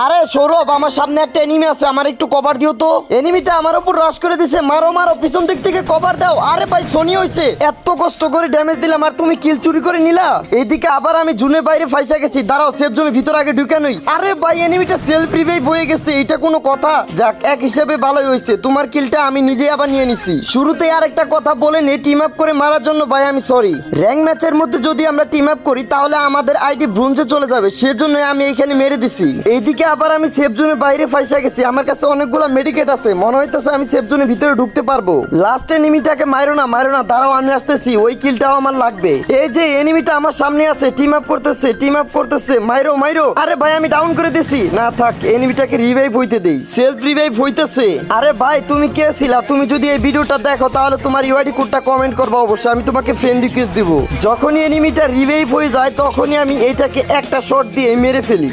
আরে সৌরভ, আমার সামনে একটা এনিমি আছে, আমার একটু কভার দিও তো। এনিমিটা আমার উপর রাশ করে দিছে, মারো মারো, পিছন দিক থেকে কভার দাও। আরে ভাই সোনি হইছে, এত কষ্ট করে ড্যামেজ দিলাম আর তুমি কিল চুরি করে নিলা। এইদিকে আবার আমি জুনের বাইরে ফাইসা গেছি, দাঁড়াও সেফ জোনের ভিতর আগে ঢুকে নই। আরে ভাই এনিমিটা সেলফ রিভাইভ হয়ে গেছে, এটা কোনো কথা? যাক, এক হিসেবে ভালোই হয়েছে, তোমার কিলটা আমি নিজে আবার নিয়ে নিছি। শুরুতে আর একটা কথা বলে নে, টিম আপ করে মারার জন্য ভাই আমি সরি। র্যাঙ্ক ম্যাচের মধ্যে যদি আমরা টিম আপ করি তাহলে আমাদের আইডি ব্রোঞ্জে চলে যাবে, সেজন্য আমি এইখানে মেরে দিছি। এইদিকে আবার আমি সেফ জোনের বাইরে ফাইসা গেছি, আমার কাছে অনেকগুলো মেডিকেট আছে, মনে হইতেছে আমি সেফ জোনের ভিতরে ঢুকতে পারবো। লাস্ট এনিমিটাকে মারো না, দাঁড়াও আমি আসতেছি, ওই কিলটাও আমার লাগবে। এই যে এনিমিটা আমার সামনে আছে, টিম আপ করতেছে, মাইরো মাইরো। আরে ভাই আমি ডাউন করে দিছি, না থাক, এনিমিটাকে রিভাইভ হইতে দেই, সেলফ রিভাইভ হইতেছে। আরে ভাই তুমি কে ছিলা? তুমি যদি এই ভিডিওটা দেখো তাহলে তোমার ইউআইডি কোডটা কমেন্ট করবা, অবশ্যই আমি তোমাকে ফ্রেন্ড রিকোয়েস্ট দিব। যখনই এনিমিটা রিভাইভ হয়ে যায় তখনই আমি এইটাকে একটা শট দিয়ে মেরে ফেলি।